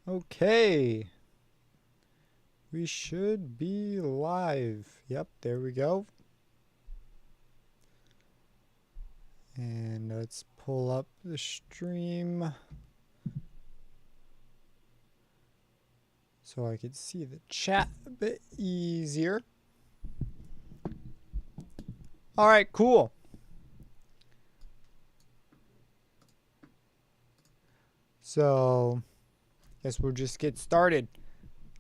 Okay. We should be live. Yep, there we go. And let's pull up the stream so I could see the chat a bit easier. All right, cool. So, guess we'll just get started.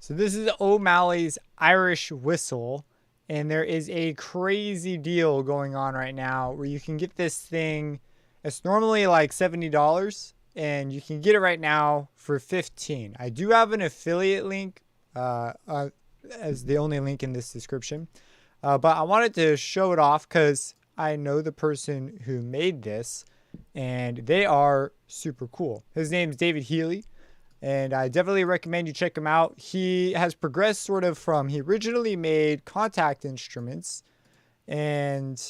So this is O'Malley's Irish Whistle, and there is a crazy deal going on right now where you can get this thing. It's normally like $70, and you can get it right now for $15. I do have an affiliate link as the only link in this description, but I wanted to show it off because I know the person who made this, and they are super cool. His name's David Healy. And I definitely recommend you check him out. He has progressed sort of from, he originally made contact instruments, and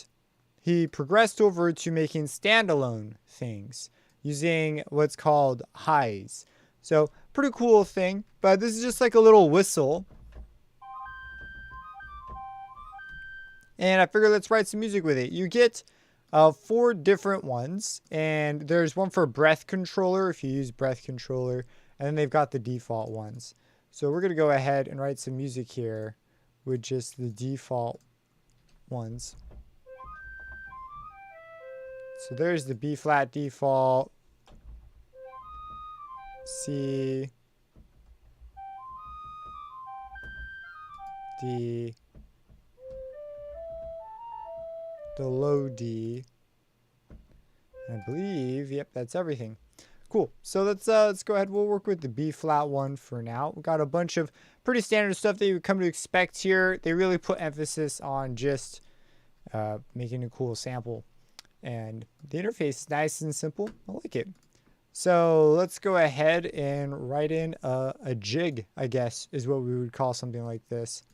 he progressed over to making standalone things using what's called highs. So pretty cool thing, but this is just like a little whistle. And I figured let's write some music with it. You get 4 different ones, and there's one for breath controller if you use breath controller. And then they've got the default ones. So we're going to go ahead and write some music here with just the default ones. So there's the B flat default, C, D, the low D, and I believe, yep, that's everything. Cool. So let's go ahead. We'll work with the B flat one for now. We've got a bunch of pretty standard stuff that you would come to expect here. They really put emphasis on just making a cool sample. And the interface is nice and simple. I like it. So let's go ahead and write in a jig, I guess, is what we would call something like this.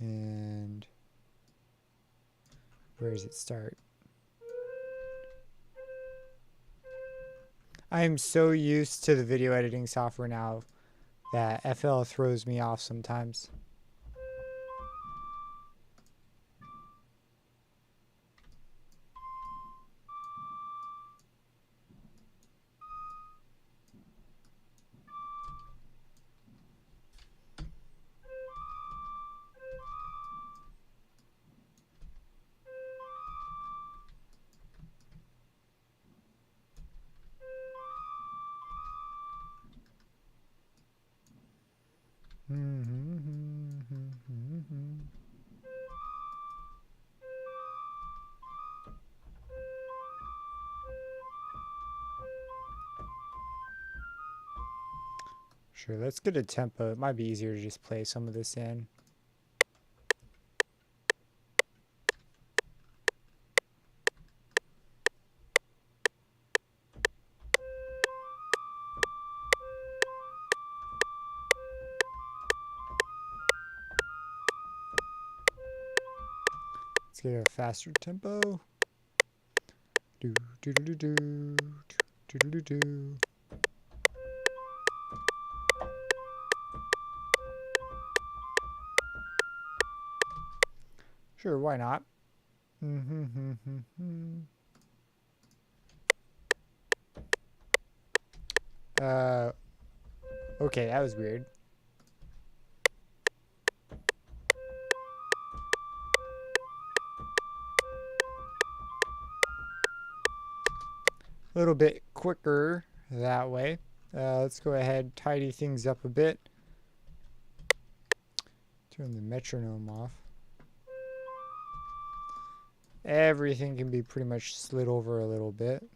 And where does it start? I am so used to the video editing software now that FL throws me off sometimes. Sure, let's get a tempo. It might be easier to just play some of this in. Let's get a faster tempo. Do do do do do do do do do. Sure, why not? Okay, that was weird. A little bit quicker that way. Let's go ahead, tidy things up a bit. Turn the metronome off. Everything can be pretty much slid over a little bit.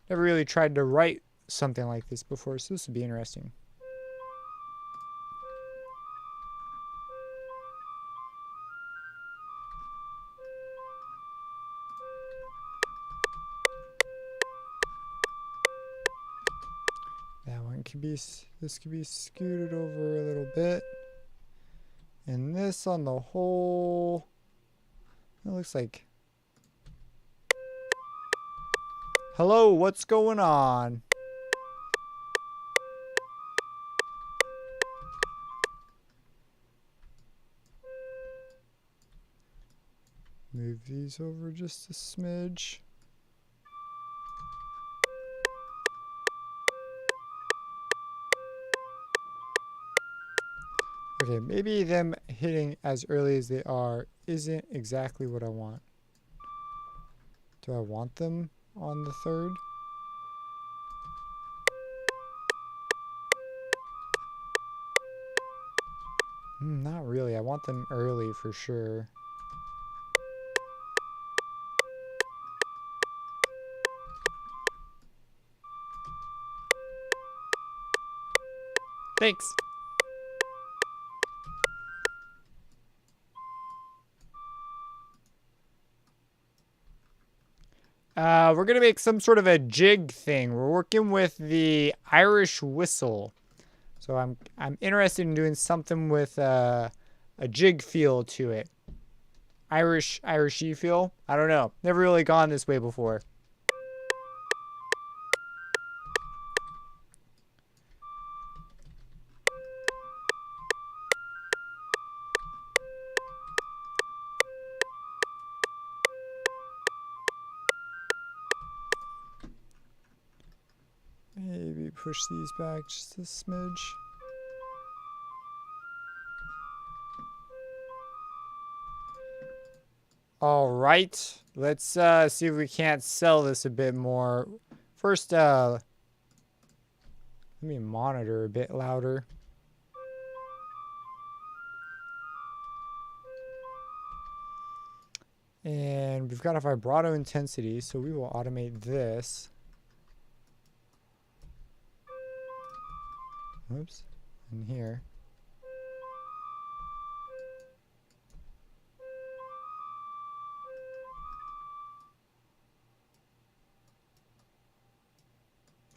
Never really tried to write something like this before, so this would be interesting. could be, this could be scooted over a little bit. And this on the whole, it looks like, hello, what's going on? Move these over just a smidge. Okay, maybe them hitting as early as they are isn't exactly what I want. Do I want them on the 3rd? Not really. I want them early for sure. Thanks. We're gonna make some sort of a jig thing. We're working with the Irish whistle, so I'm interested in doing something with a jig feel to it. Irishy feel. I don't know. Never really gone this way before. Maybe push these back just a smidge. All right, let's see if we can't sell this a bit more. First, let me monitor a bit louder. And we've got a vibrato intensity, so we will automate this. Oops, in here.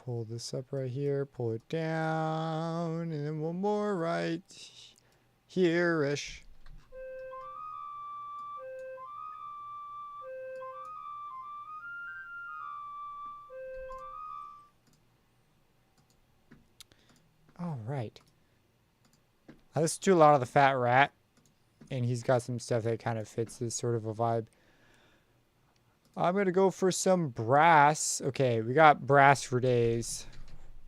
Pull this up right here, pull it down, and then one more right here-ish. All right. I listen to a lot of the Fat Rat, and he's got some stuff that kind of fits this sort of a vibe. I'm going to go for some brass. Okay, we got brass for days.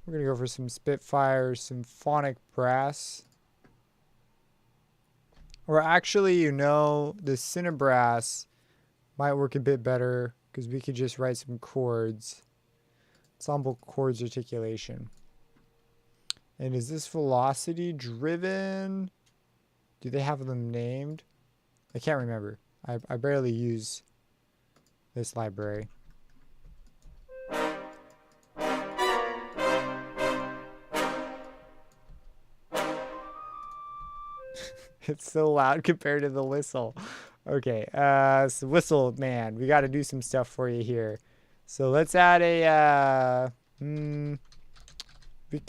We're going to go for some Spitfire symphonic brass. Or actually, you know, the Cinebrass might work a bit better because we could just write some chords. Ensemble chords articulation. And is this velocity driven? Do they have them named? I can't remember. I barely use this library. It's so loud compared to the whistle. Okay, so whistle man, we got to do some stuff for you here. So let's add a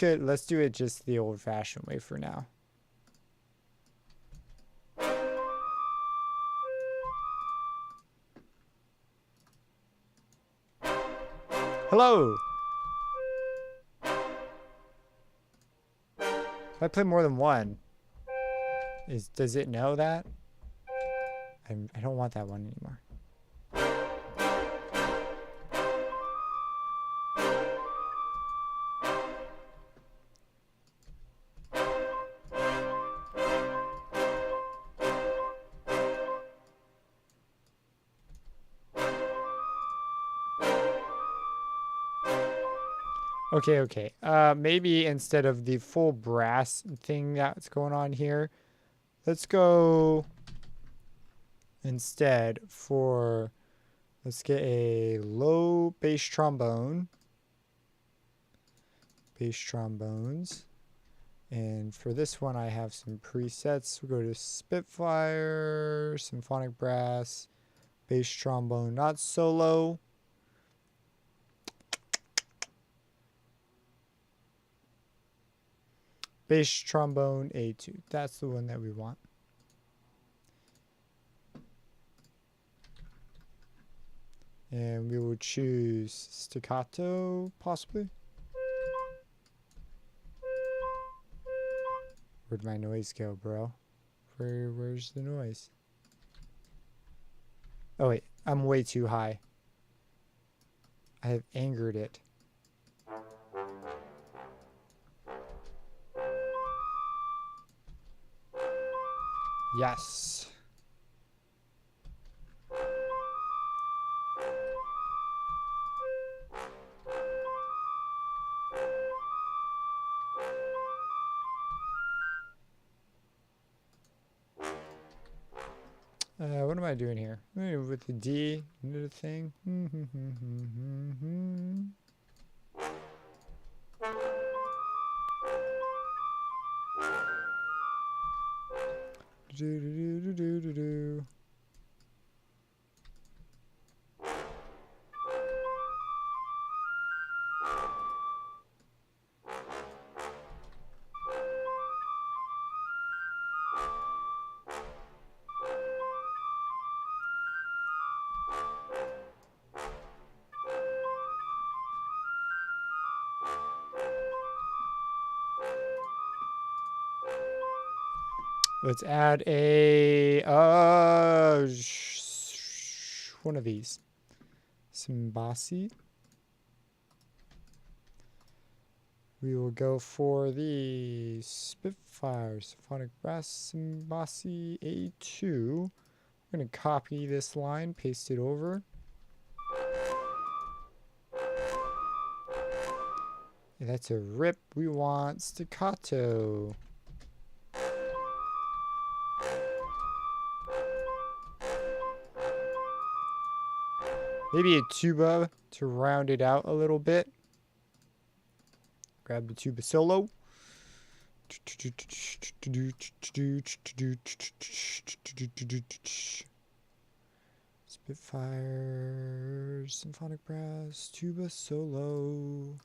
let's do it just the old-fashioned way for now. Hello. If I play more than one, does it know that? I don't want that one anymore. Okay. Maybe instead of the full brass thing that's going on here, let's go instead for, let's get a low bass trombone. Bass trombones. And for this one, I have some presets. We'll go to Spitfire, symphonic brass, bass trombone, not solo. Bass trombone A2. That's the one that we want. And we will choose staccato, possibly. Where'd my noise go, bro? Where's the noise? Oh wait, I'm way too high. I have angered it. Yes. What am I doing here? With the D, the thing. Do do do do do do. Let's add a one of these. Simbasi. We will go for the Spitfire Symphonic Brass Simbasi A2. I'm going to copy this line, paste it over. And that's a rip. We want staccato. Maybe a tuba to round it out a little bit. Grab the tuba solo. Spitfire, symphonic brass, tuba solo.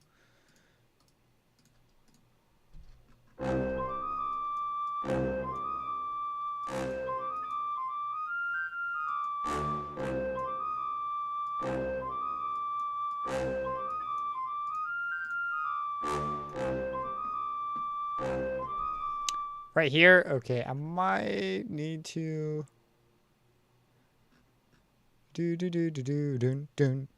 Right here? Okay, I might need to do.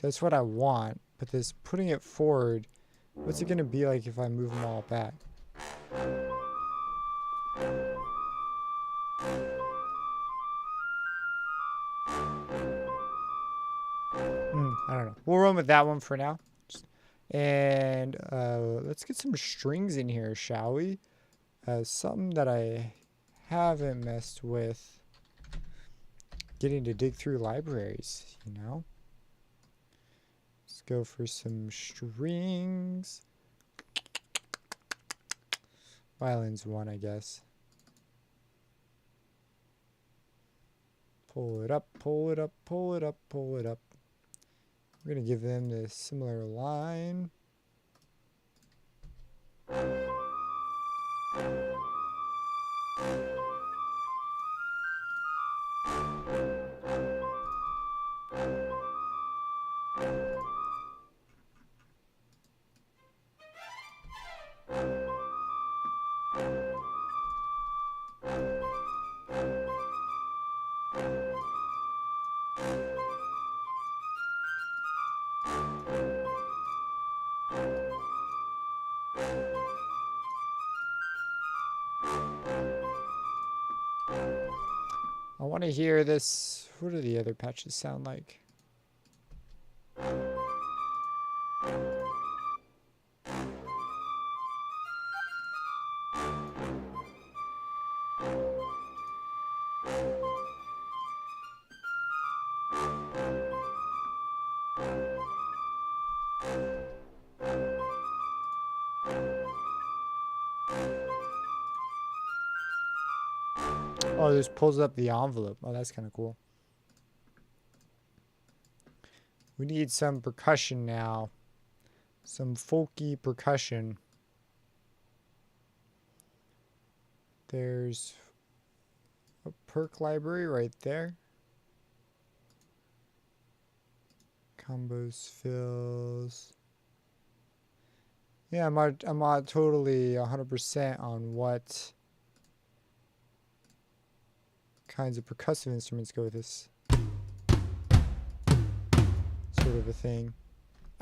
That's what I want. But this putting it forward, what's it gonna be like if I move them all back? I don't know. We'll run with that one for now. And let's get some strings in here, shall we? Something that I haven't messed with. Getting to dig through libraries, you know? Let's go for some strings. Violin's one, I guess. Pull it up, pull it up, pull it up, pull it up. We're going to give them the similar line. I want to hear this. What do the other patches sound like? Oh, this pulls up the envelope. Oh, that's kind of cool. We need some percussion now. Some folky percussion. There's a perk library right there. Combos, fills. Yeah, I'm not totally 100% on what kinds of percussive instruments go with this sort of a thing.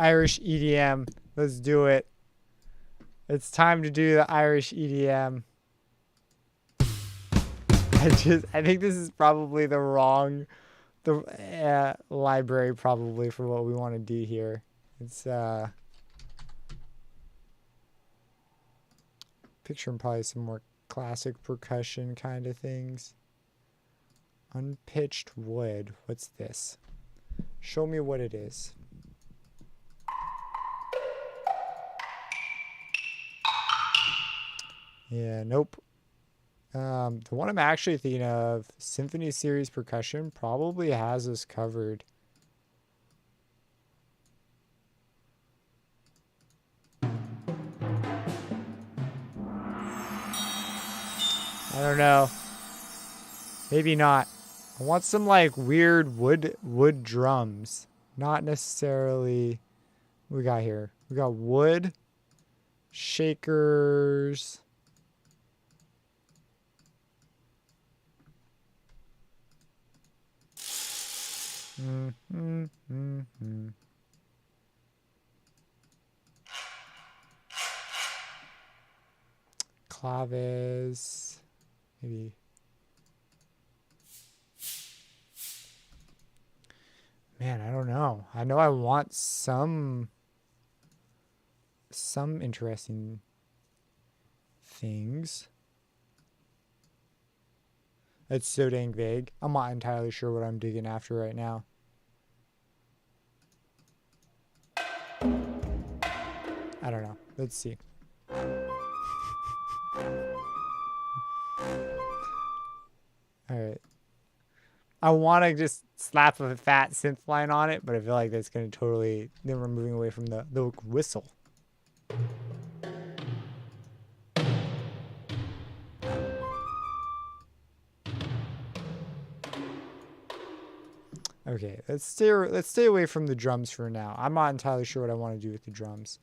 Irish EDM. Let's do it. It's time to do the Irish EDM. I think this is probably the wrong library probably for what we want to do here. It's picturing probably some more classic percussion kind of things. Unpitched wood. What's this? Show me what it is. Yeah, nope. The one I'm actually thinking of, Symphony Series Percussion, probably has us covered. I don't know. Maybe not. I want some like weird wood drums. Not necessarily. What we got here? We got wood, shakers. Claves, maybe. Man, I don't know. I know I want some interesting things. It's so dang vague. I'm not entirely sure what I'm digging after right now. I don't know. Let's see. Alright. I want to just slap a fat synth line on it, but I feel like that's going to totally... Then we're moving away from the whistle. Okay, let's stay away from the drums for now. I'm not entirely sure what I want to do with the drums.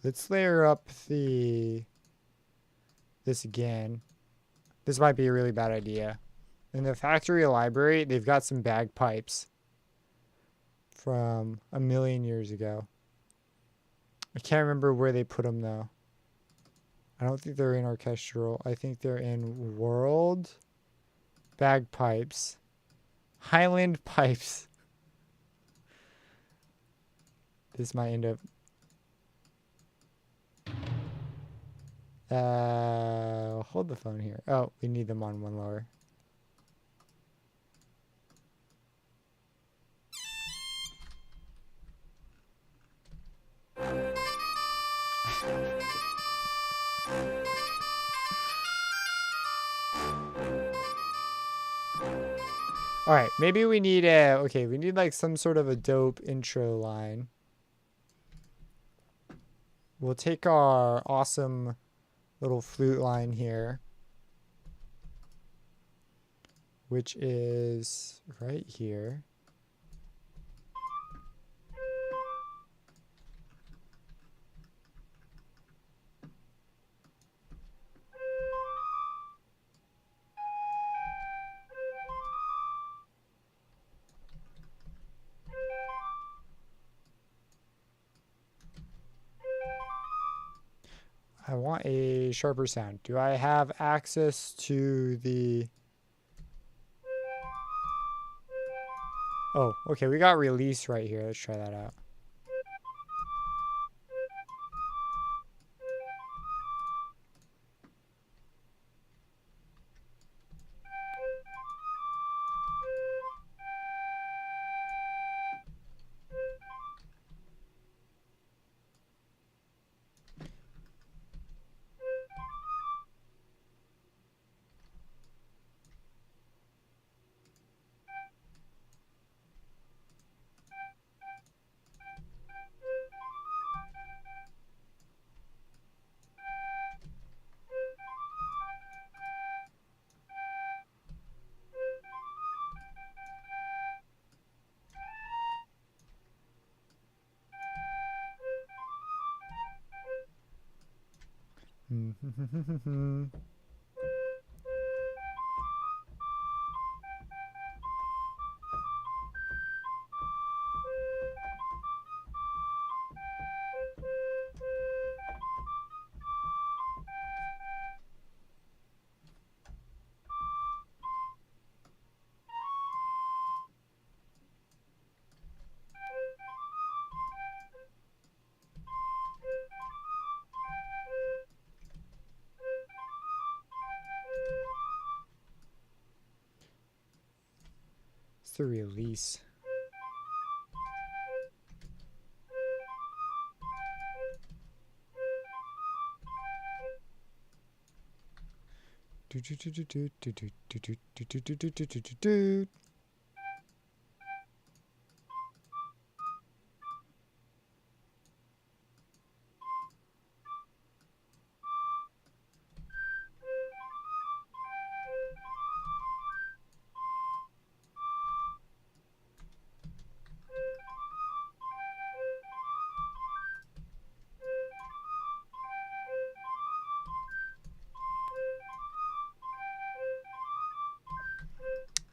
Let's layer up this again. This might be a really bad idea. In the factory library, they've got some bagpipes from a million years ago. I can't remember where they put them though. I don't think they're in orchestral. I think they're in world bagpipes. Highland pipes. This might end up... hold the phone here. Oh, we need them on one lower. All right, maybe we need we need like some sort of a dope intro line. We'll take our awesome little flute line here, which is right here. I want a sharper sound. Do I have access to the... Oh, okay, we got release right here. Let's try that out. It's the release.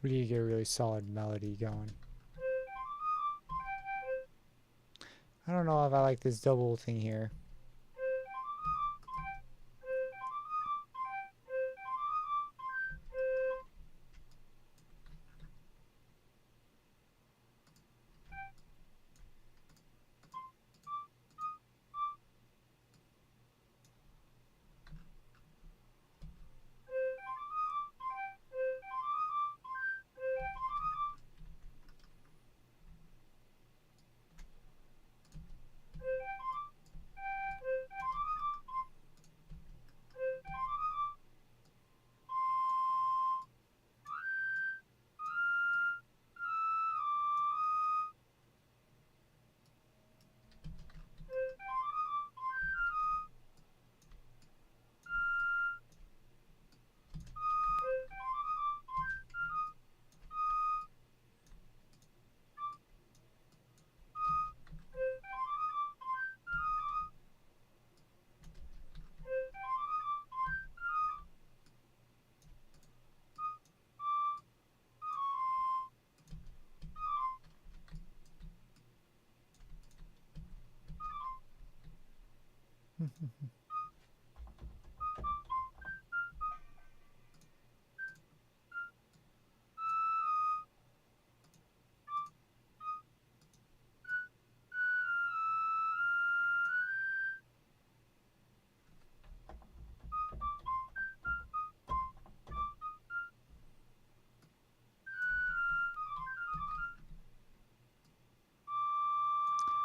We need to get a really solid melody going. I don't know if I like this double thing here.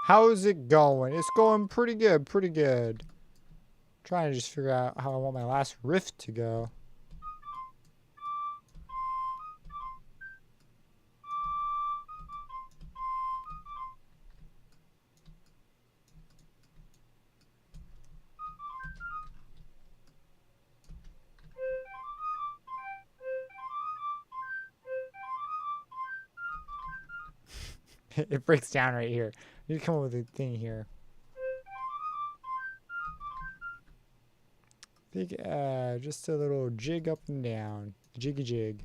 How's it going? It's going pretty good, pretty good. Trying to just figure out how I want my last riff to go. It breaks down right here. I need to come up with a thing here. I think just a little jig up and down. Jiggy jig.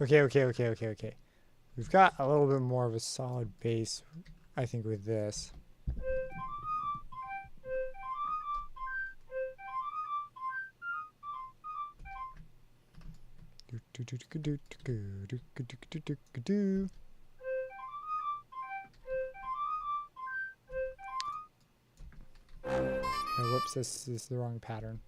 Okay. We've got a little bit more of a solid base, I think, with this. Oh, whoops, this is the wrong pattern.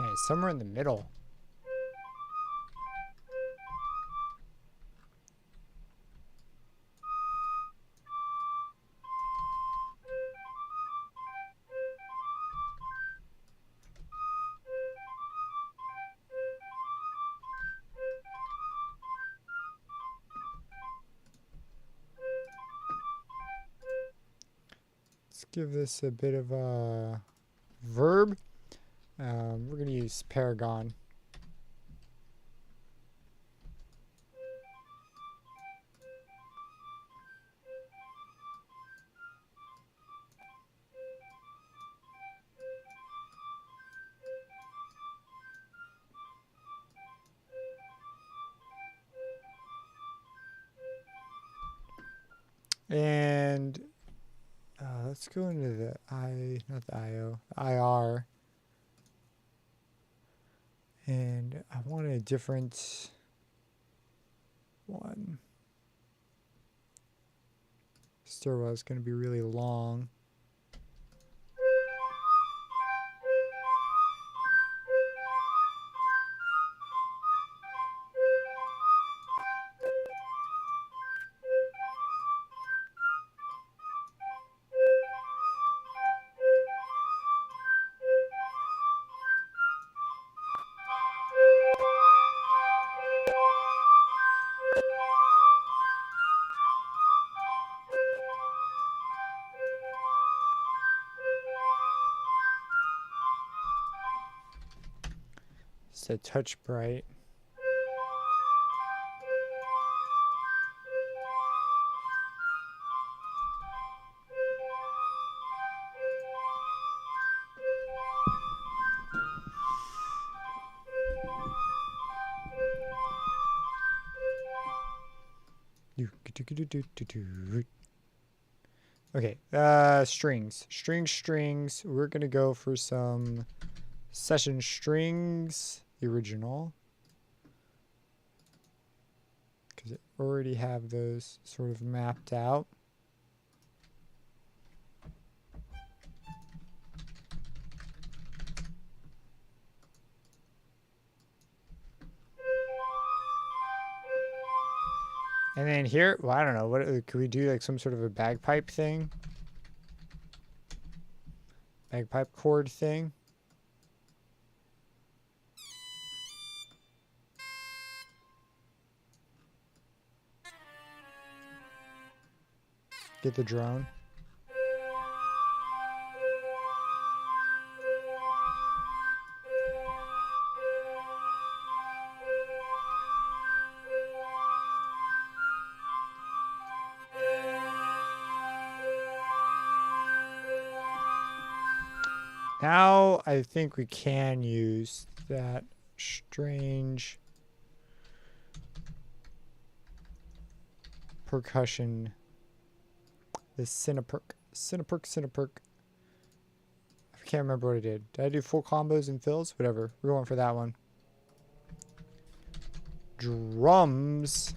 Okay, somewhere in the middle. Let's give this a bit of a verb. We're going to use Paragon. And let's go into the not the IO, IR. And I want a different one. Stairwell is going to be really long. It's a touch bright. Okay, strings. Strings. We're gonna go for some session strings, the original. Because I already have those sort of mapped out. And then here, well, I don't know, what could we do, like some sort of a bagpipe thing? Bagpipe chord thing? Get the drone. Now I think we can use that strange percussion. The Cineperk. I can't remember what I did. Did I do full combos and fills? Whatever. We're going for that one. Drums.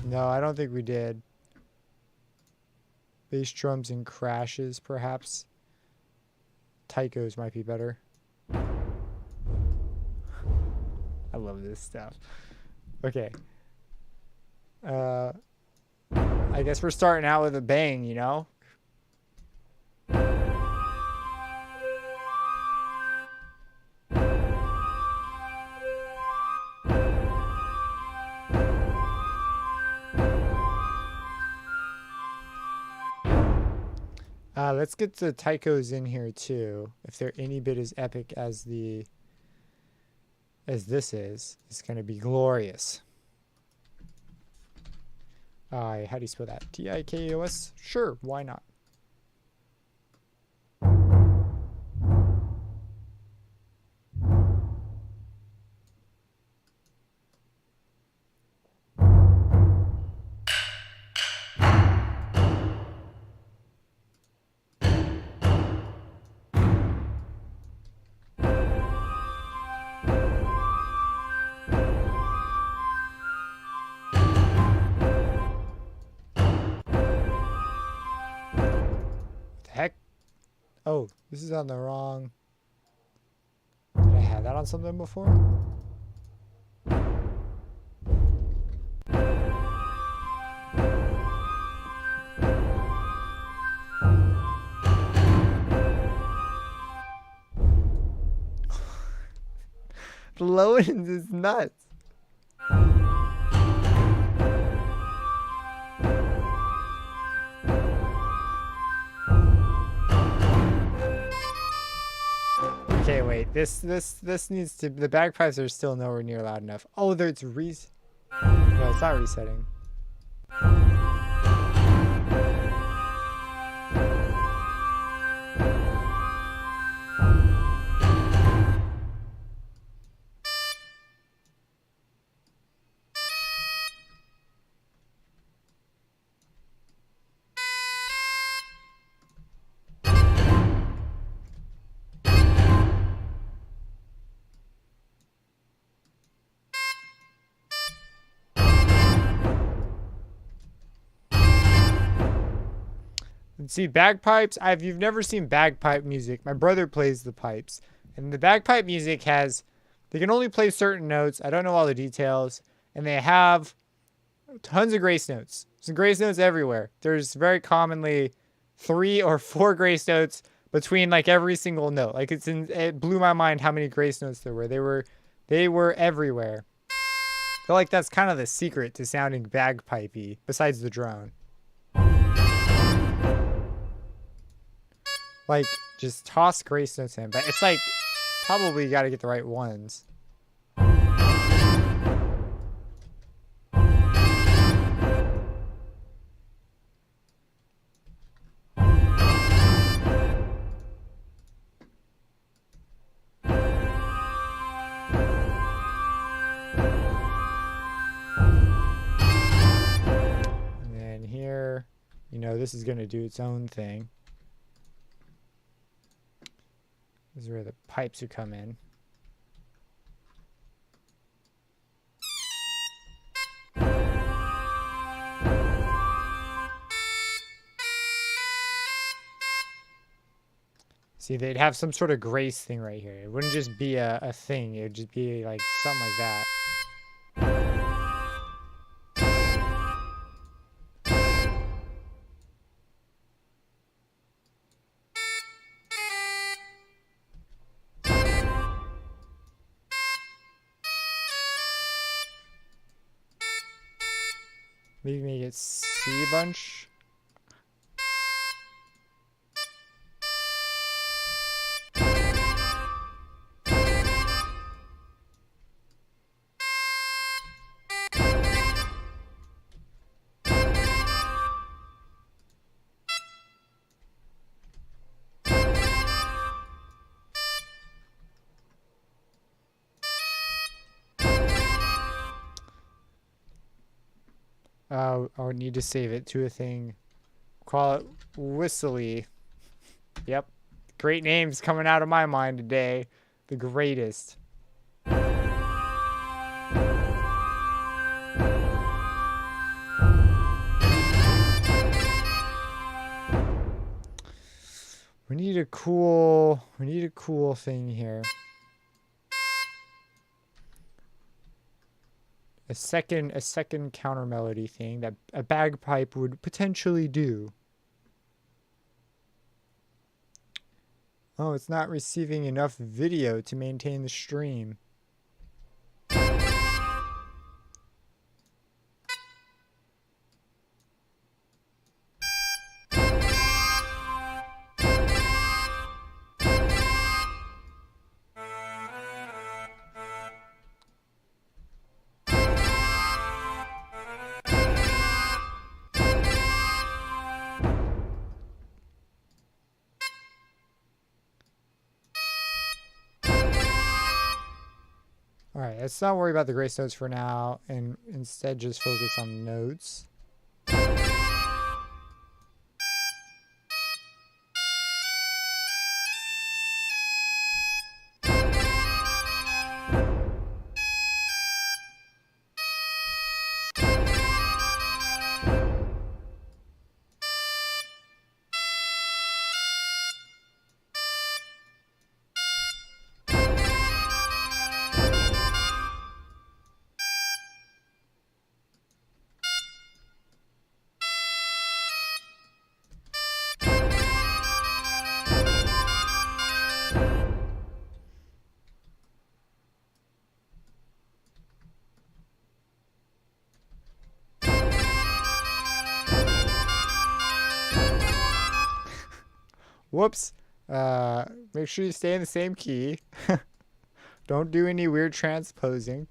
No, I don't think we did. Bass drums and crashes, perhaps. Taikos might be better. I love this stuff. Okay. I guess we're starting out with a bang, you know? Let's get the taikos in here too. If they're any bit as epic as this is, it's going to be glorious. How do you spell that? T-I-K-O-S? Sure, why not? Oh, this is on the wrong. Did I have that on something before? Lowen's is nuts. Okay, wait. This needs to. The bagpipes are still nowhere near loud enough. Oh, there it's no, it's not resetting. See, bagpipes, you've never seen bagpipe music. My brother plays the pipes. And the bagpipe music they can only play certain notes. I don't know all the details. And they have tons of grace notes. Some grace notes everywhere. There's very commonly 3 or 4 grace notes between like every single note. Like it blew my mind how many grace notes there were. They were everywhere. I feel like that's kind of the secret to sounding bagpipey, besides the drone. Like, just toss grace notes in. But it's like, probably got to get the right ones. And then here, this is going to do its own thing. This is where the pipes would come in. See, they'd have some sort of grace thing right here. It wouldn't just be a thing. It would just be like something like that. Maybe make it C bunch. I would need to save it to a thing. Call it Whistly. Yep. Great names coming out of my mind today. The greatest. We need a cool thing here. A second counter melody thing that a bagpipe would potentially do. Oh, it's not receiving enough video to maintain the stream. Alright, let's not worry about the grace notes for now, and instead just focus on notes. Whoops. Make sure you stay in the same key. Don't do any weird transposing.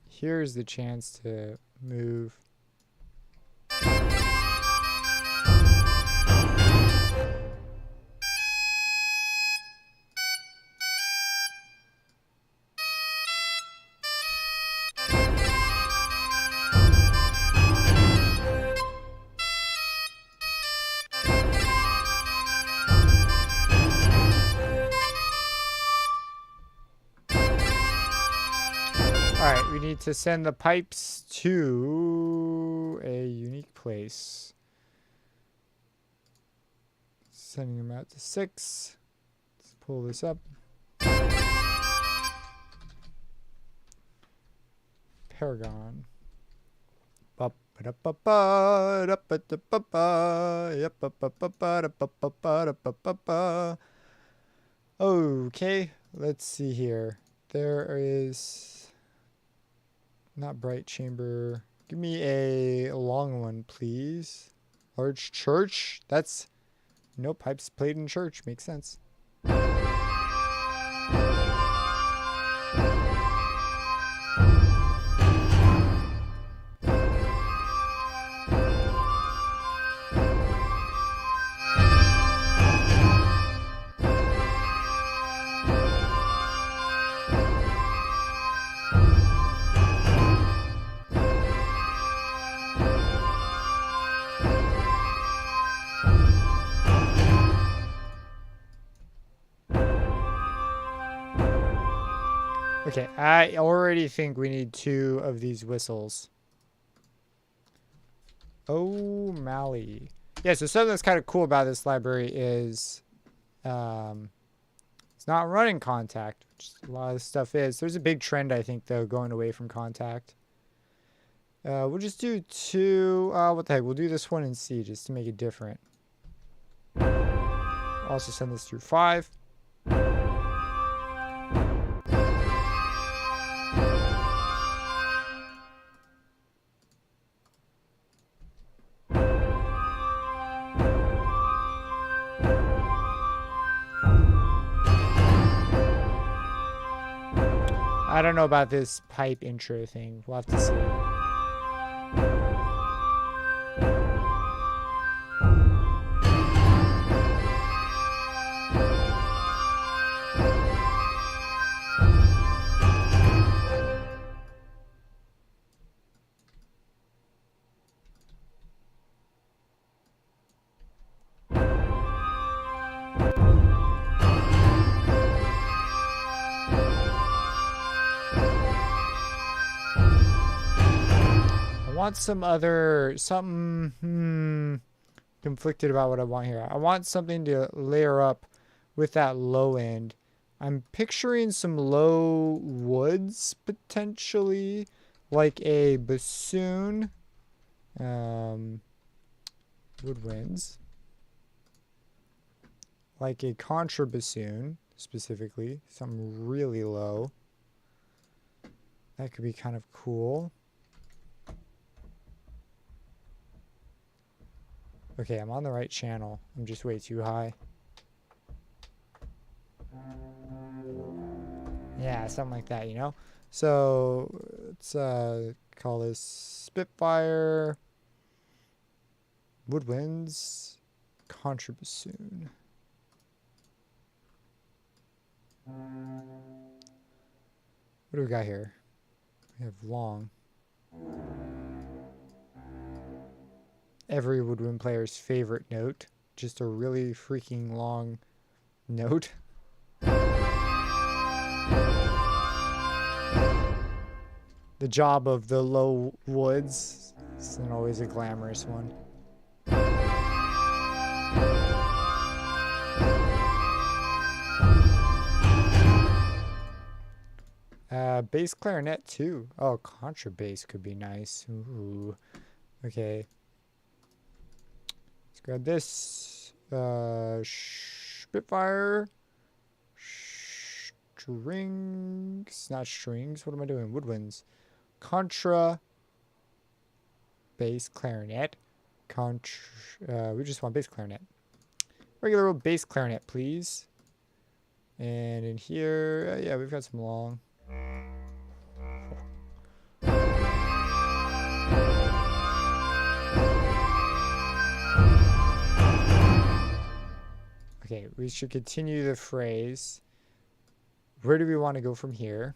Here's the chance to move. Alright, we need to send the pipes to a unique place. Sending them out to 6. Let's pull this up. Paragon. Okay, let's see here. There is... Not bright chamber. Give me a long one, please. Large church? That's... No pipes played in church. Makes sense. Okay, I already think we need 2 of these whistles. O'Malley. Yeah, so something that's kind of cool about this library is it's not running contact, which a lot of this stuff is. There's a big trend, I think, though, going away from contact. We'll just do 2. What the heck? We'll do this one in C just to make it different. Also send this through 5. I don't know about this pipe intro thing. We'll have to see. Want some other something conflicted about what I want here. I want something to layer up with that low end. I'm picturing some low woods potentially, like a bassoon, woodwinds, like a contrabassoon specifically, something really low. That could be kind of cool. Okay, I'm on the right channel. I'm just way too high. Yeah, something like that, you know? So, let's call this Spitfire, Woodwinds, Contrabassoon. What do we got here? We have long. Every woodwind player's favorite note. Just a really freaking long note. The job of the low woods isn't always a glamorous one. Bass clarinet too. Oh, contrabass could be nice. Ooh. Okay. Grab this Spitfire, strings, not strings. What am I doing? Woodwinds. Contra, bass clarinet. We just want bass clarinet. Regular old bass clarinet, please. And in here, yeah, we've got some long. Okay, we should continue the phrase. Where do we want to go from here?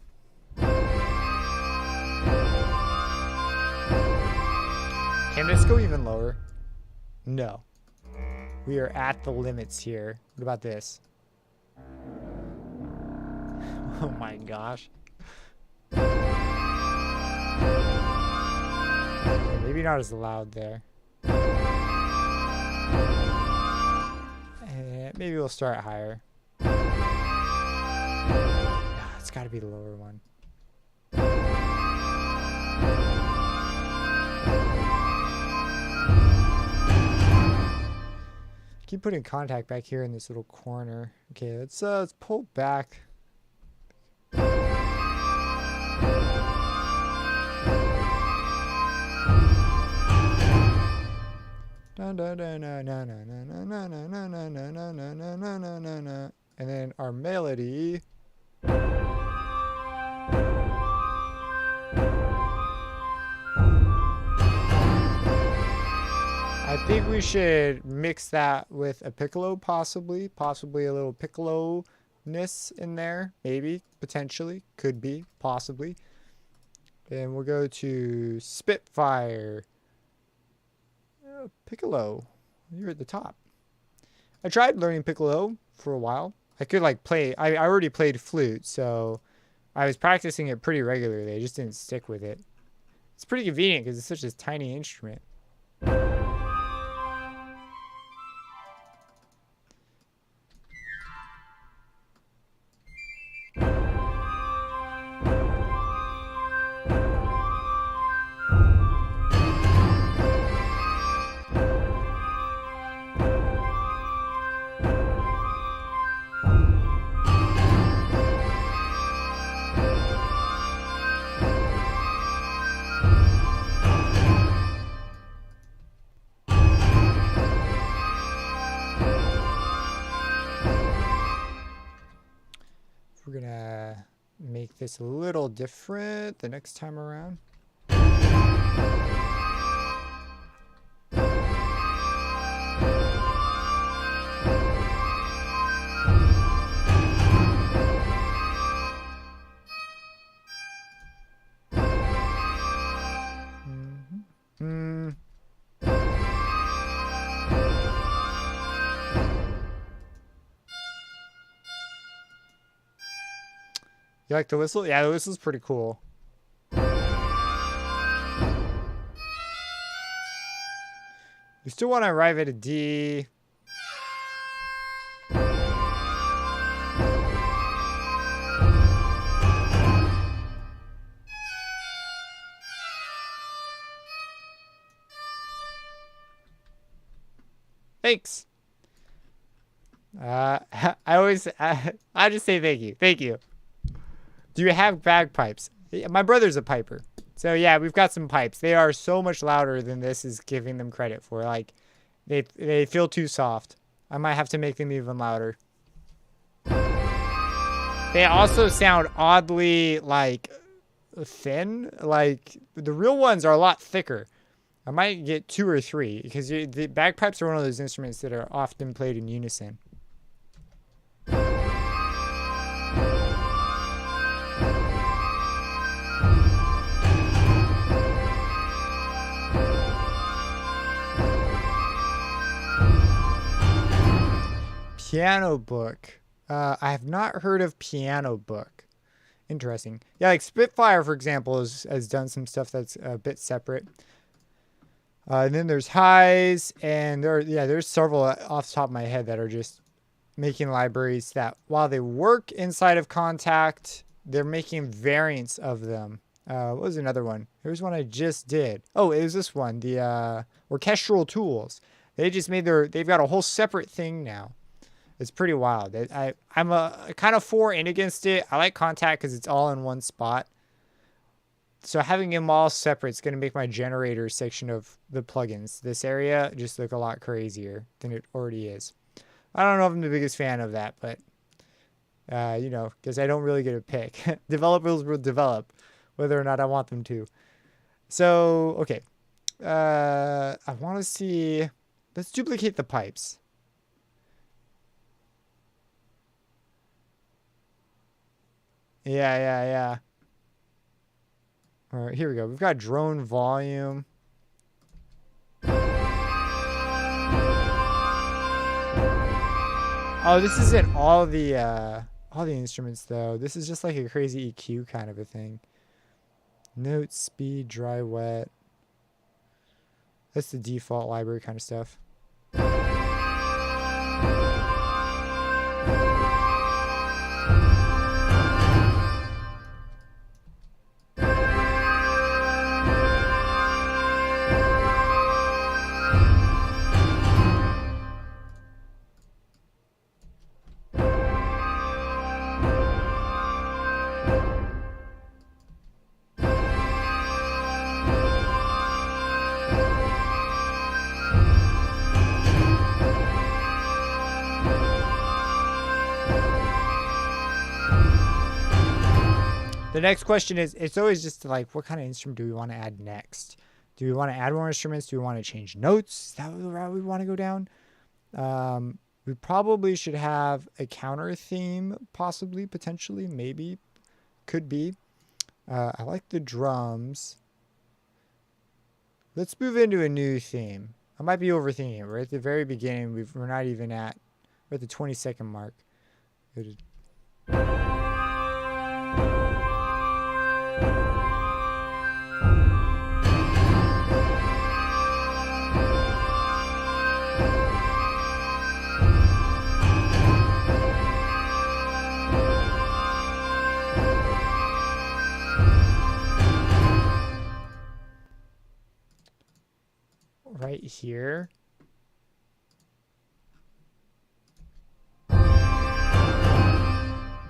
Can this go even lower? No. We are at the limits here. What about this? Oh my gosh. Maybe not as loud there. Maybe we'll start higher. It's got to be the lower one. Keep putting contact back here in this little corner. Okay, let's pull back. And then our melody. I think we should mix that with a piccolo, possibly a little piccolo-ness in there, maybe, potentially, could be, possibly. And we'll go to Spitfire. Piccolo, you're at the top. I tried learning piccolo for a while. I could like play, I already played flute, so I was practicing it pretty regularly. I just didn't stick with it. It's pretty convenient because it's such a tiny instrument. We're gonna make this a little different the next time around. You like the whistle? Yeah, the whistle's pretty cool. We still want to arrive at a D. Thanks. I just say thank you. Thank you. Do you have bagpipes? My brother's a piper. So yeah, we've got some pipes. They are so much louder than this is giving them credit for. Like, they feel too soft. I might have to make them even louder. They also sound oddly, like, thin. Like, the real ones are a lot thicker. I might get 2 or 3, because the bagpipes are one of those instruments that are often played in unison. Piano book. I have not heard of piano book. Interesting. Yeah, like Spitfire, for example, has done some stuff that's a bit separate. And then there's highs, and there's several off the top of my head that are just making libraries that, while they work inside of Contact, they're making variants of them. What was another one? Here's one I just did. Oh, it was this one, the orchestral tools. They just made they've got a whole separate thing now. It's pretty wild. I'm a kind of for and against it. I like Contact because it's all in one spot. So having them all separate is going to make my generator section of the plugins, this area, just look a lot crazier than it already is. I don't know if I'm the biggest fan of that, but, you know, because I don't really get a pick. Developers will develop whether or not I want them to. So, okay. I want to see... Let's duplicate the pipes. Yeah. All right, here we go. We've got drone volume. Oh, this isn't all the instruments though. This is just like a crazy EQ kind of a thing. Note, speed, dry, wet. That's the default library kind of stuff. The next question is, it's always just like, what kind of instrument do we want to add next? Do we want to add more instruments? Do we want to change notes? Is that the route we want to go down? We probably should have a counter theme, possibly, potentially, maybe, could be. I like the drums. Let's move into a new theme. I might be overthinking it. We're at the very beginning. We're not even at, we're at the 20-second mark. Right here.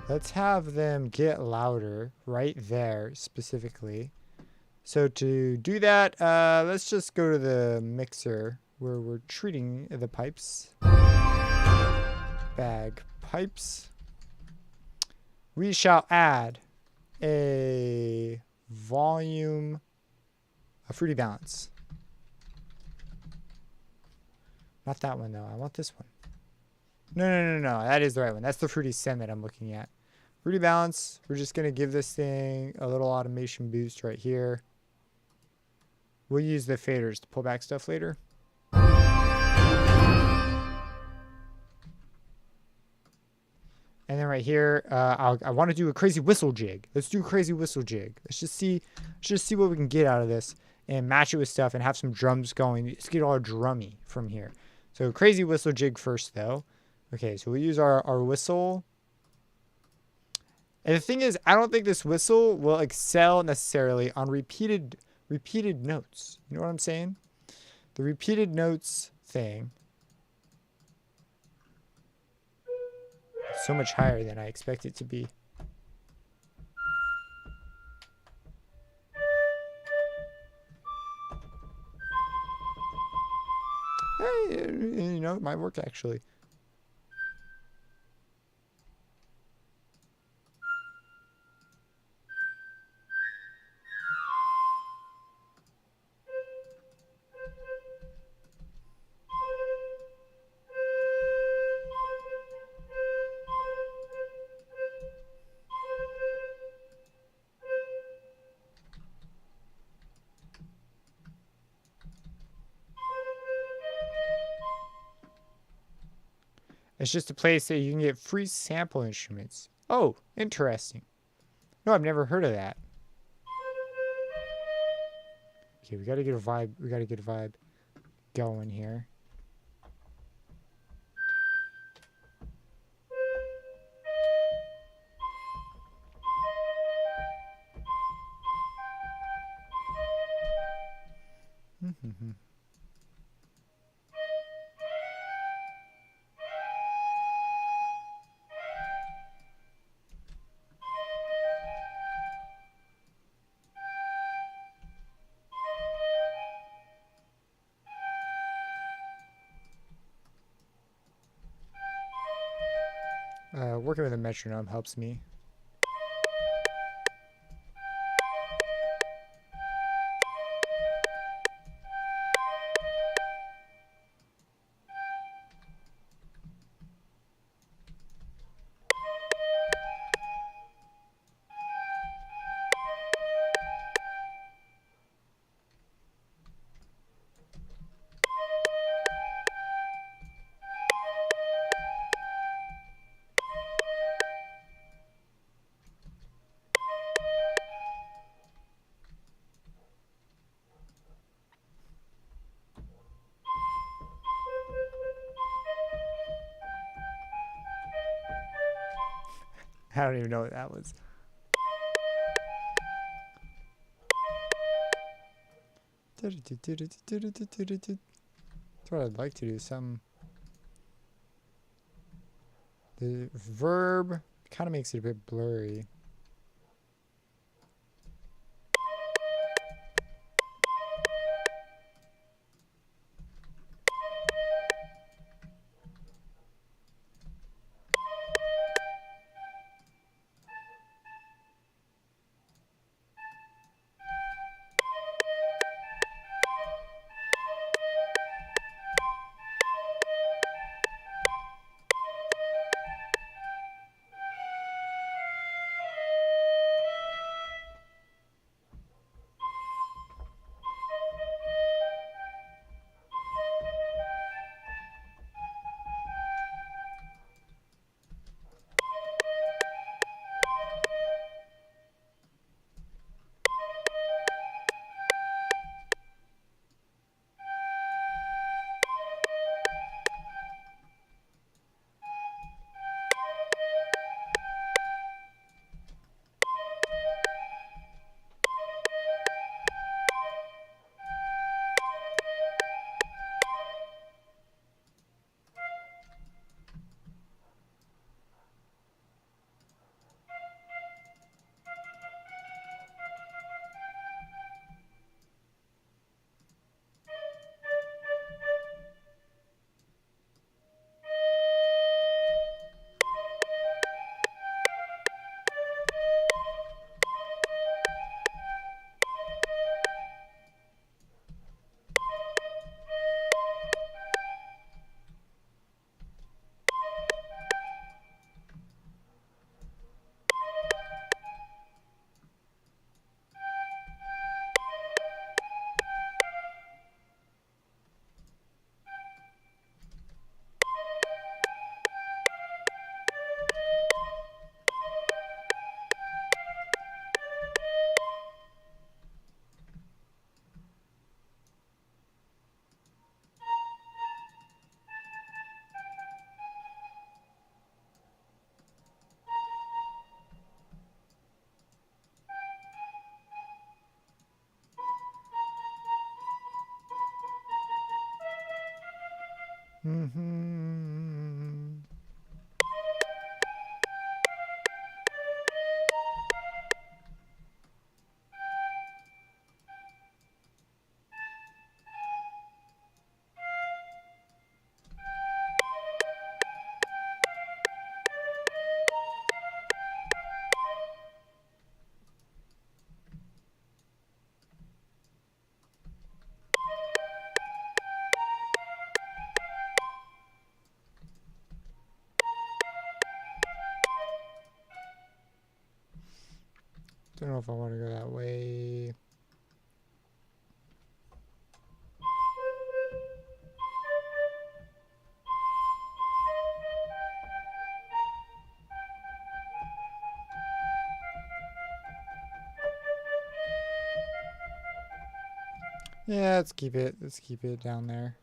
Let's have them get louder right there specifically. So to do that, let's just go to the mixer where we're treating the pipes. Bagpipes. We shall add a volume, a fruity balance. Not that one though. I want this one. No. That is the right one. That's the fruity send that I'm looking at. Fruity balance. We're just going to give this thing a little automation boost right here. We'll use the faders to pull back stuff later. And then right here, I want to do a crazy whistle jig. Let's do a crazy whistle jig. Let's just see what we can get out of this and match it with stuff and have some drums going. Let's get all drummy from here. So crazy whistle jig first though. Okay, so we'll use our whistle. And the thing is, I don't think this whistle will excel necessarily on repeated notes. You know what I'm saying? The repeated notes thing. It's so much higher than I expect it to be. Hey, you know, it might work actually. It's just a place that you can get free sample instruments. Oh, interesting. No, I've never heard of that. Okay, we gotta get a vibe. We gotta get a vibe going here. working with a metronome helps me. I don't even know what that was. That's what I'd like to do. The verb kind of makes it a bit blurry. Don't know if I want to go that way. Yeah, let's keep it. Let's keep it down there.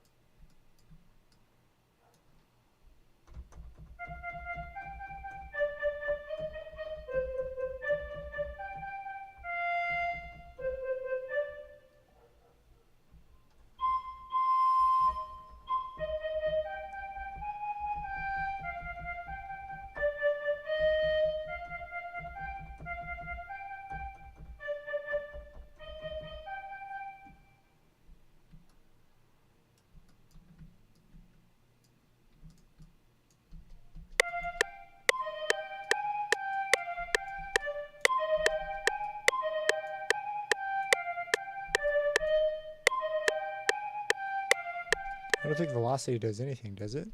I don't think velocity does anything, does it?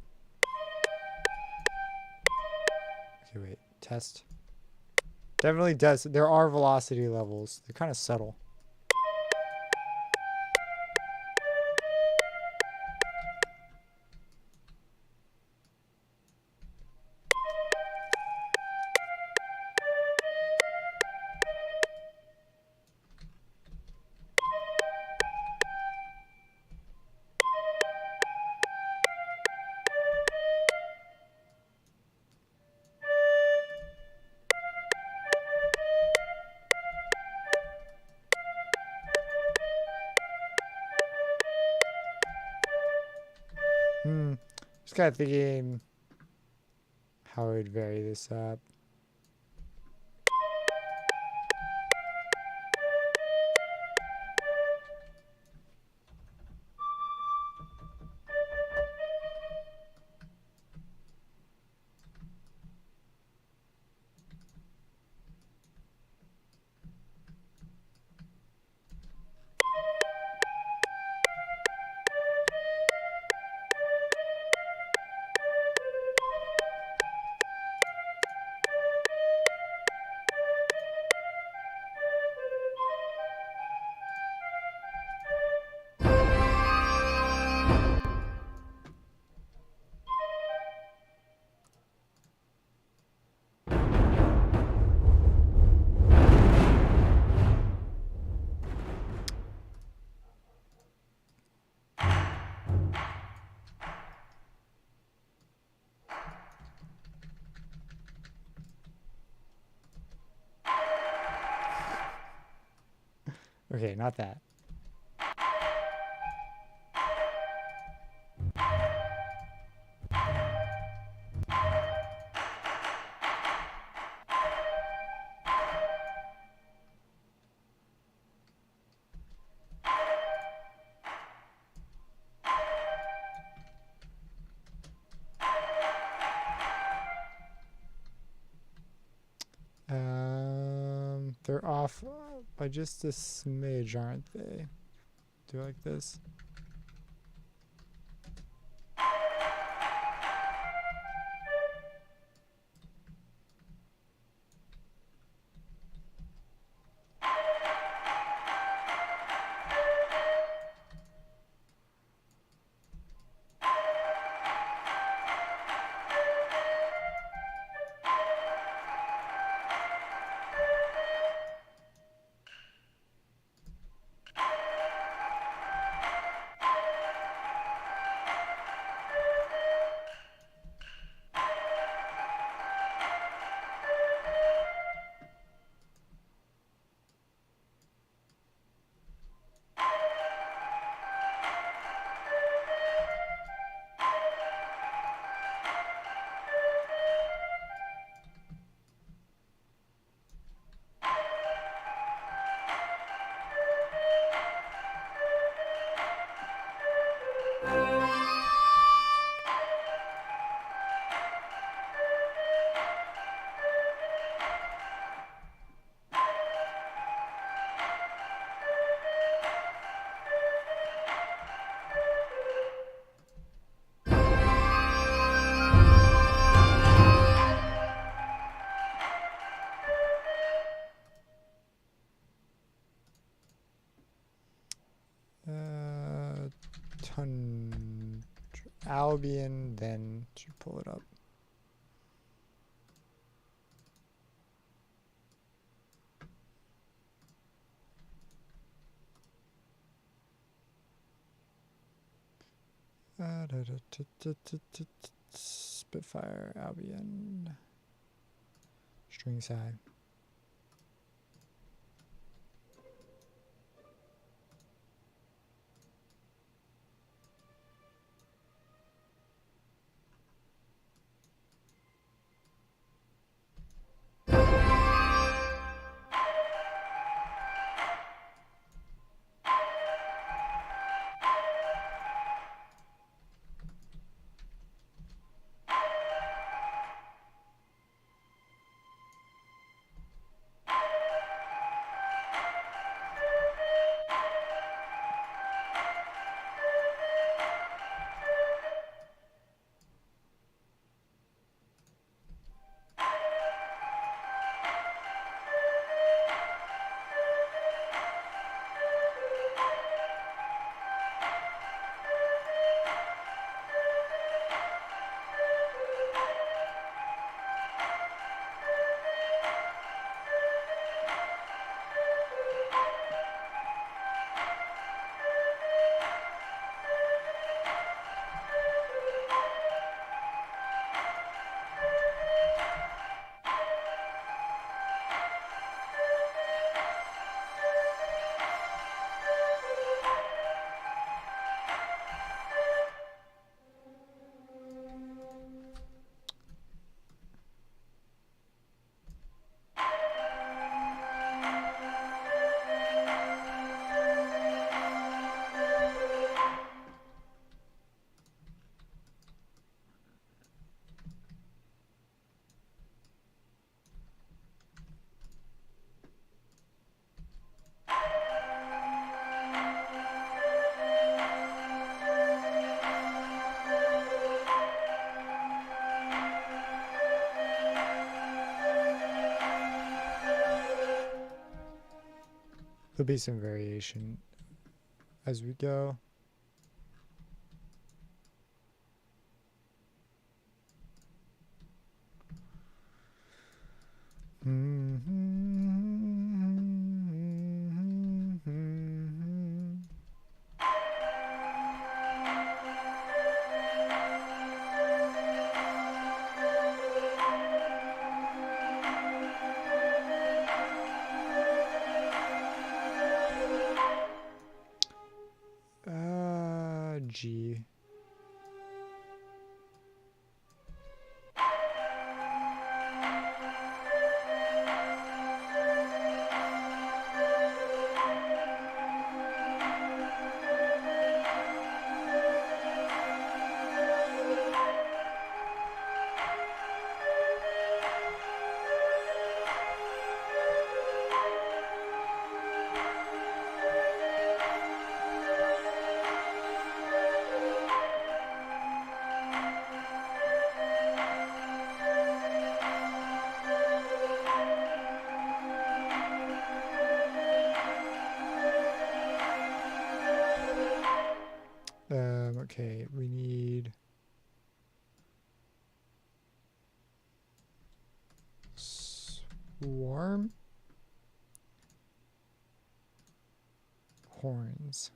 Okay, wait. Test. Definitely does. There are velocity levels. They're kind of subtle. Just kind of thinking how I would vary this up. Okay, not that. They're off by just a smidge, aren't they? Do I like this? Albion, then to pull it up. Spitfire, Albion, string side. There'll be some variation as we go. G. Okay, we need swarm horns.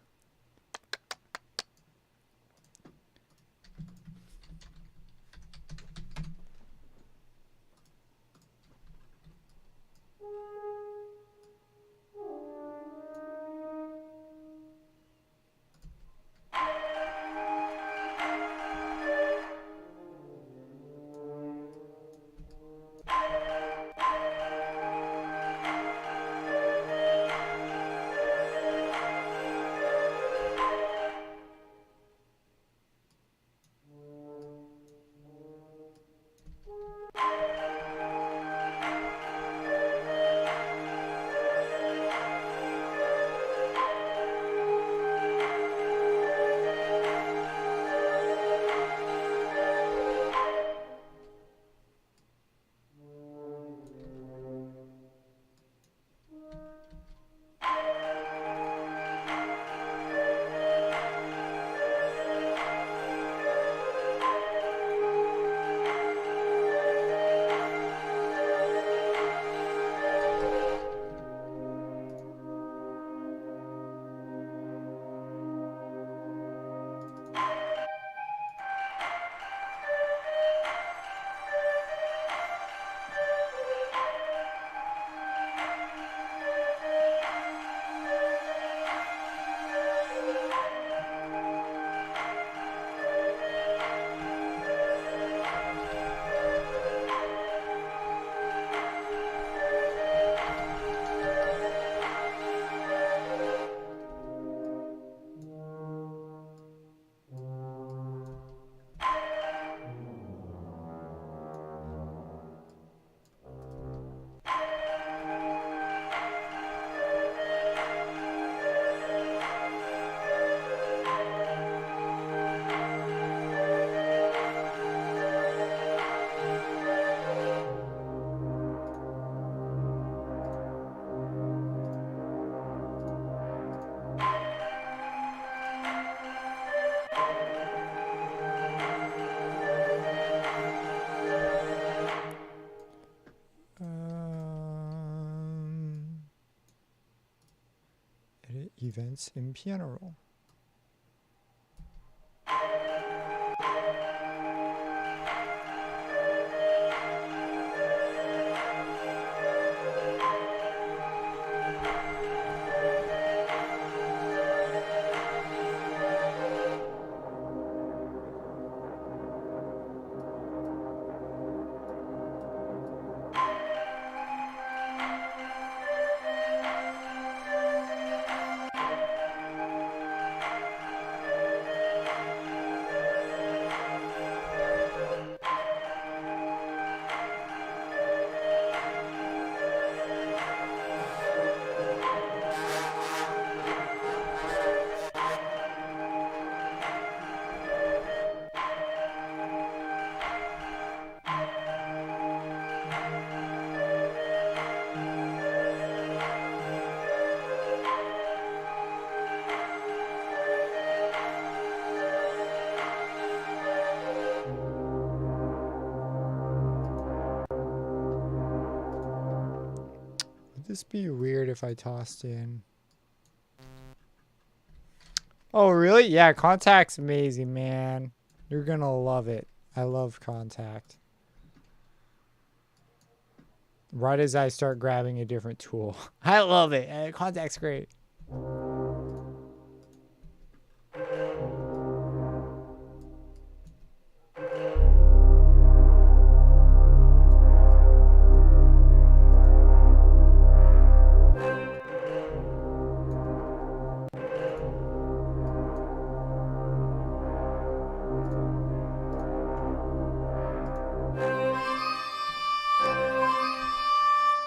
Edit events in piano roll. this be weird if I tossed in? Oh, really? Yeah, Contact's amazing, man. You're gonna love it. I love Contact. Right as I start grabbing a different tool. I love it. Contact's great.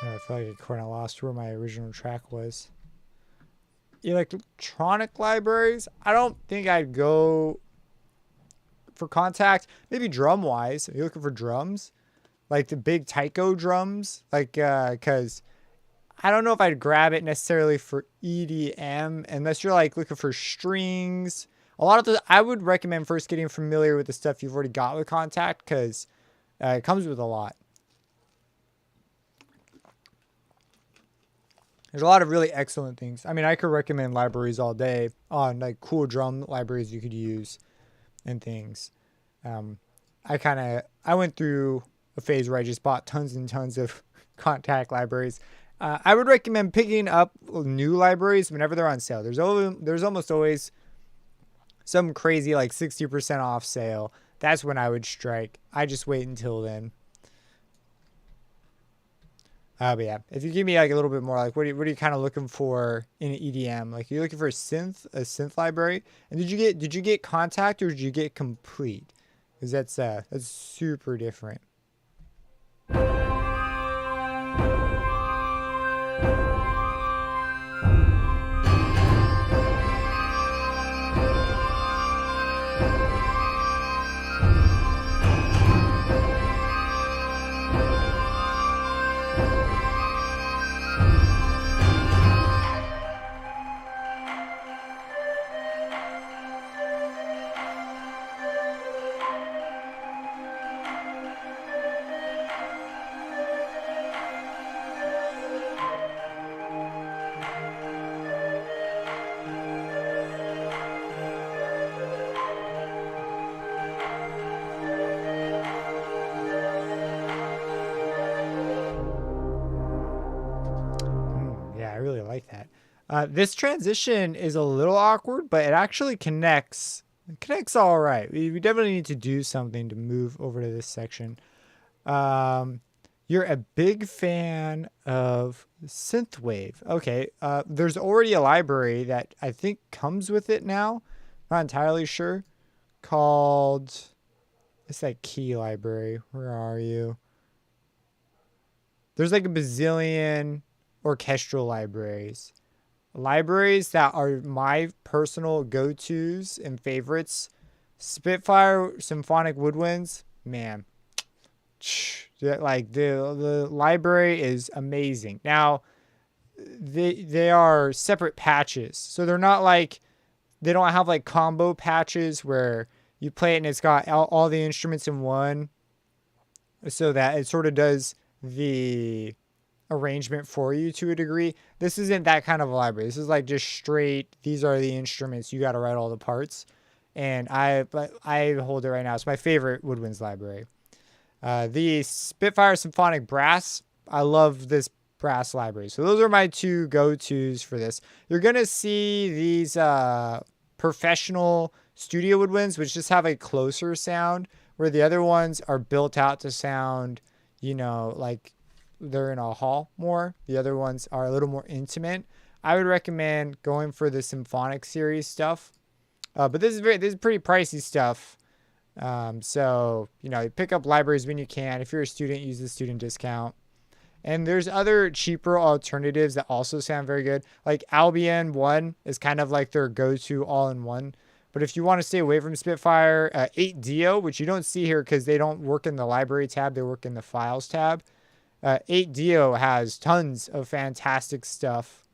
I feel like I kind of lost where my original track was. Electronic libraries, I don't think I'd go for Contact. Maybe drum wise. Are you looking for drums? Like the big taiko drums? Because I don't know if I'd grab it necessarily for EDM unless you're like looking for strings. A lot of the, I would recommend first getting familiar with the stuff you've already got with Contact because it comes with a lot. There's a lot of really excellent things. I mean, I could recommend libraries all day on like cool drum libraries you could use and things. I went through a phase where I just bought tons and tons of Contact libraries. I would recommend picking up new libraries whenever they're on sale. There's almost always some crazy like 60% off sale. That's when I would strike. I just wait until then. But yeah, if you give me like a little bit more, like what are you kind of looking for in an EDM? Like you're looking for a synth library. And did you get Contact or did you get Complete? Because that's super different. Like that. This transition is a little awkward, but it actually connects. It connects all right. We definitely need to do something to move over to this section. You're a big fan of synthwave. Okay. There's already a library that I think comes with it now. Not entirely sure. Called. It's that key library. Where are you? There's like a bazillion orchestral libraries that are my personal go-tos and favorites. Spitfire Symphonic Woodwinds, man, like the library is amazing. Now they are separate patches, so they're not like, they don't have like combo patches where you play it and it's got all the instruments in one, so that it sort of does the arrangement for you to a degree. This isn't that kind of a library. This is like just straight, these are the instruments, you got to write all the parts. And I hold it right now. It's my favorite Woodwinds library. The Spitfire Symphonic Brass, I love this brass library. So those are my two go-tos for this. You're going to see these professional studio Woodwinds, which just have a closer sound, where the other ones are built out to sound, like they're in a hall more. The other ones are a little more intimate. I would recommend going for the symphonic series stuff. But this is pretty pricey stuff. So, pick up libraries when you can. If you're a student, use the student discount. And there's other cheaper alternatives that also sound very good. Like Albion 1 is kind of like their go-to all-in-one. But if you want to stay away from Spitfire, 8Dio, which you don't see here because they don't work in the library tab, they work in the files tab. 8Dio has tons of fantastic stuff.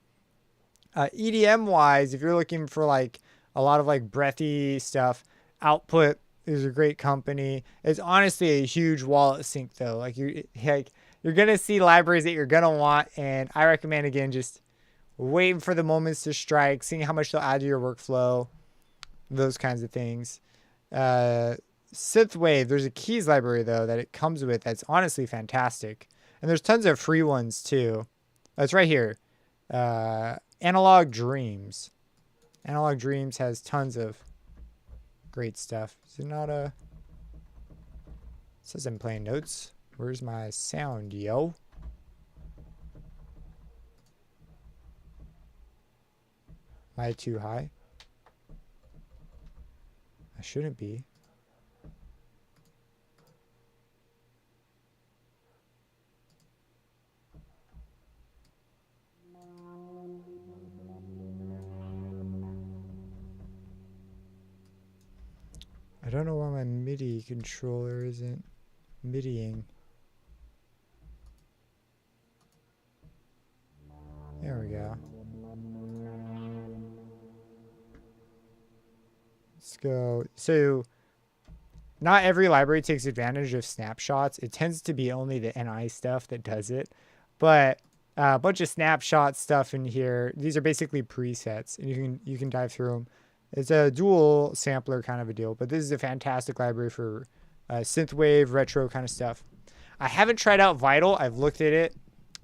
EDM wise, if you're looking for like a lot of like breathy stuff, Output is a great company. It's honestly a huge wallet sink though. Like you're going to see libraries that you're going to want. And I recommend, again, just waiting for the moments to strike, seeing how much they'll add to your workflow, those kinds of things. Synthwave, there's a keys library, though, that it comes with that's honestly fantastic. And there's tons of free ones, too. It's right here. Analog Dreams. Analog Dreams has tons of great stuff. Is it not a... It says I'm playing notes. Where's my sound, yo? Am I too high? I shouldn't be. I don't know why my MIDI controller isn't MIDIing. There we go. Let's go. So, not every library takes advantage of snapshots. It tends to be only the NI stuff that does it. But a bunch of snapshot stuff in here. These are basically presets, and you can dive through them. It's a dual sampler kind of a deal, but this is a fantastic library for synthwave, retro kind of stuff. I haven't tried out Vital. I've looked at it.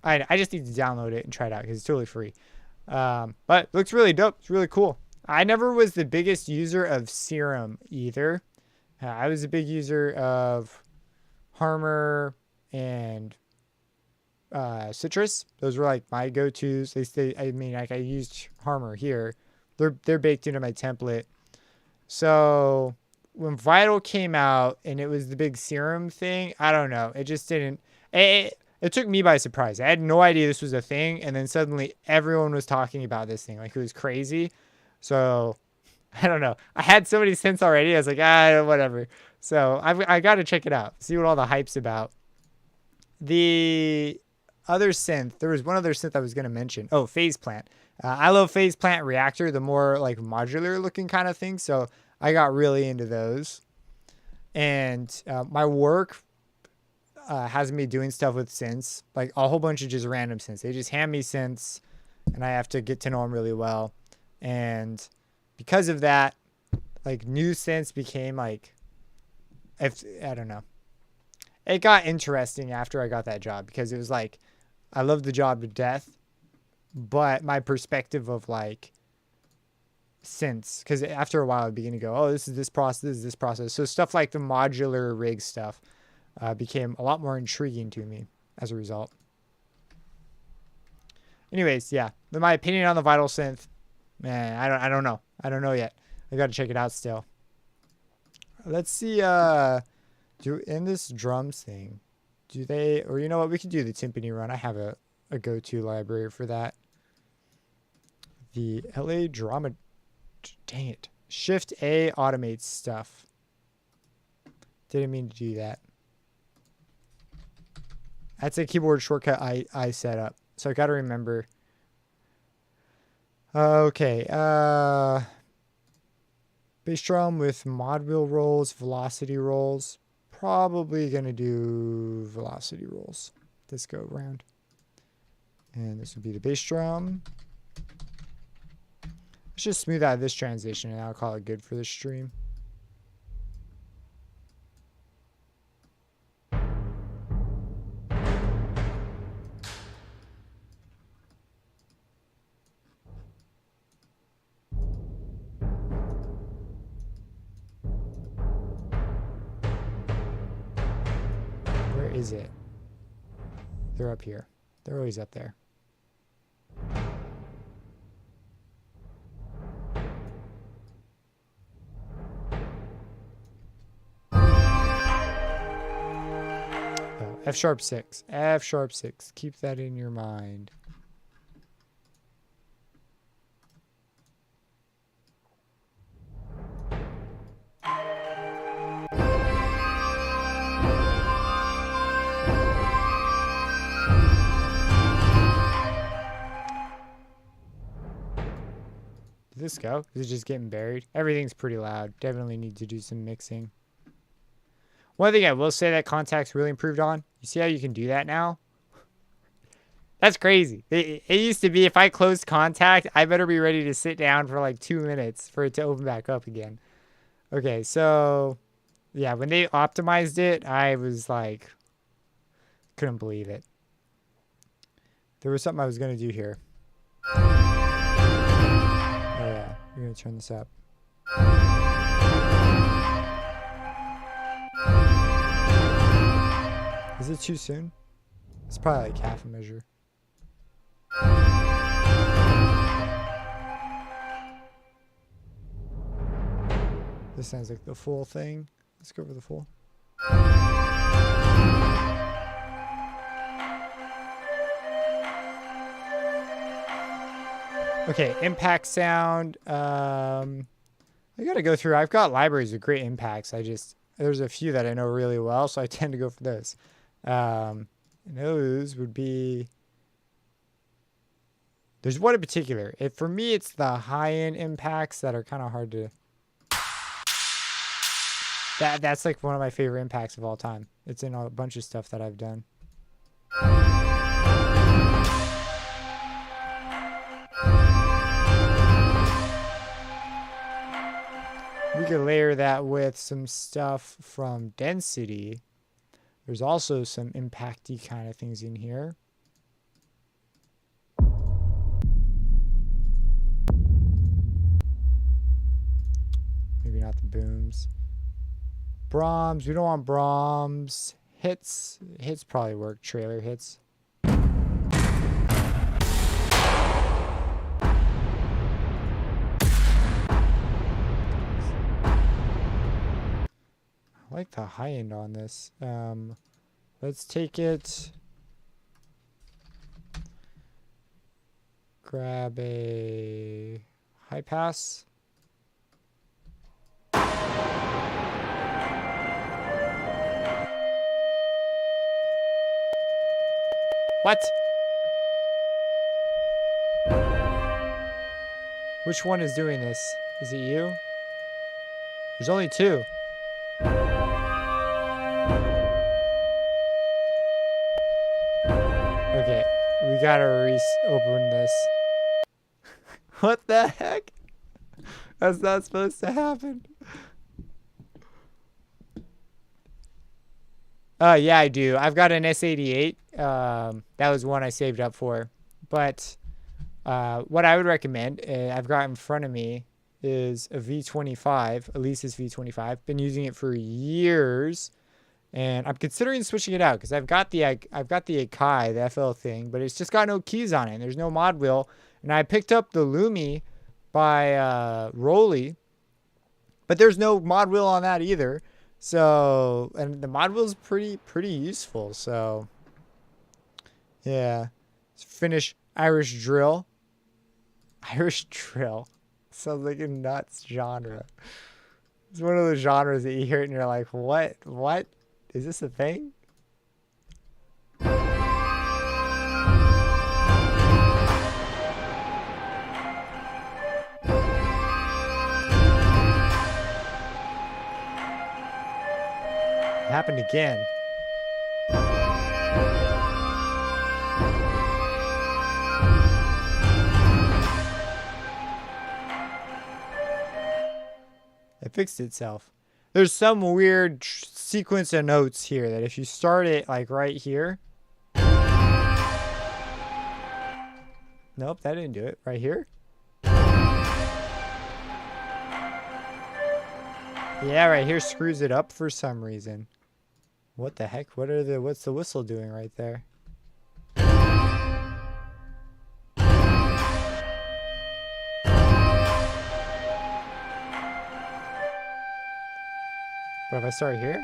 I just need to download it and try it out because it's totally free. But it looks really dope. It's really cool. I never was the biggest user of Serum either. I was a big user of Harmor and Citrus. Those were like my go-tos. I mean, like I used Harmor here. They're baked into my template. So when Vital came out and it was the big Serum thing, I don't know. It just didn't. It took me by surprise. I had no idea this was a thing, and then suddenly everyone was talking about this thing. Like, it was crazy. So I don't know. I had so many synths already. I was like, whatever. So I got to check it out. See what all the hype's about. The other synth, there was one other synth I was going to mention. Oh, Phase Plant. I love Phase Plant Reactor, the more like modular looking kind of thing. So I got really into those. And my work has me doing stuff with synths, like a whole bunch of just random synths. They just hand me synths and I have to get to know them really well. And because of that, like new synths became like, I don't know. It got interesting after I got that job because it was like, I loved the job to death. But my perspective of like synths, because after a while I began to go, oh, this is this process, this is this process. So stuff like the modular rig stuff became a lot more intriguing to me as a result. Anyways, yeah, my opinion on the Vital synth, man, I don't know. I don't know yet. I got to check it out still. Let's see. In this drums thing, do they, or you know what, we could do the timpani run. I have a go-to library for that. The LA Drama, dang it. Shift A automates stuff. Didn't mean to do that. That's a keyboard shortcut I set up. So I got to remember. Okay. Bass drum with mod wheel rolls, velocity rolls. Probably going to do velocity rolls this go round. And this would be the bass drum. Let's just smooth out this transition and I'll call it good for this stream. Where is it? They're up here. They're always up there. F sharp 6. F sharp 6. Keep that in your mind. Did this go? Is it just getting buried? Everything's pretty loud. Definitely need to do some mixing. One thing I will say that Contact's really improved on, you see how you can do that now? That's crazy. It used to be if I closed contact, I better be ready to sit down for like 2 minutes for it to open back up again. Okay, so yeah, when they optimized it, I was like, couldn't believe it. There was something I was going to do here. Oh yeah, we're going to turn this up. Is it too soon? It's probably like half a measure. This sounds like the full thing. Let's go for the full. Okay, impact sound. I gotta go through. I've got libraries with great impacts. There's a few that I know really well, so I tend to go for those. And those would be. There's one in particular. For me, it's the high-end impacts that are kind of hard to. That's like one of my favorite impacts of all time. It's in a bunch of stuff that I've done. We could layer that with some stuff from density. There's also some impacty kind of things in here. Maybe not the booms. Brahms, we don't want Brahms. Hits probably work. Trailer hits. I like the high end on this. Let's take it. Grab a high pass. What? Which one is doing this? Is it you? There's only two. Okay, we gotta open this. What the heck? That's not supposed to happen. Yeah, I do. I've got an S88. That was one I saved up for. But what I would recommend, I've got in front of me, is a V25, Elise's V25. Been using it for years, and I'm considering switching it out because I've got the Akai, the FL thing, but it's just got no keys on it. And there's no mod wheel, and I picked up the Lumi by Rolly, but there's no mod wheel on that either. So, and the mod wheel's pretty useful. So, yeah. Let's finish Irish drill. Irish drill sounds like a nuts genre. It's one of those genres that you hear it and you're like, what? What? Is this a thing? Happened again. It fixed itself. There's some weird sequence of notes here that if you start it like right here. Nope, that didn't do it. Right here. Yeah, right here screws it up for some reason. What the heck? What's the whistle doing right there? But if I start here?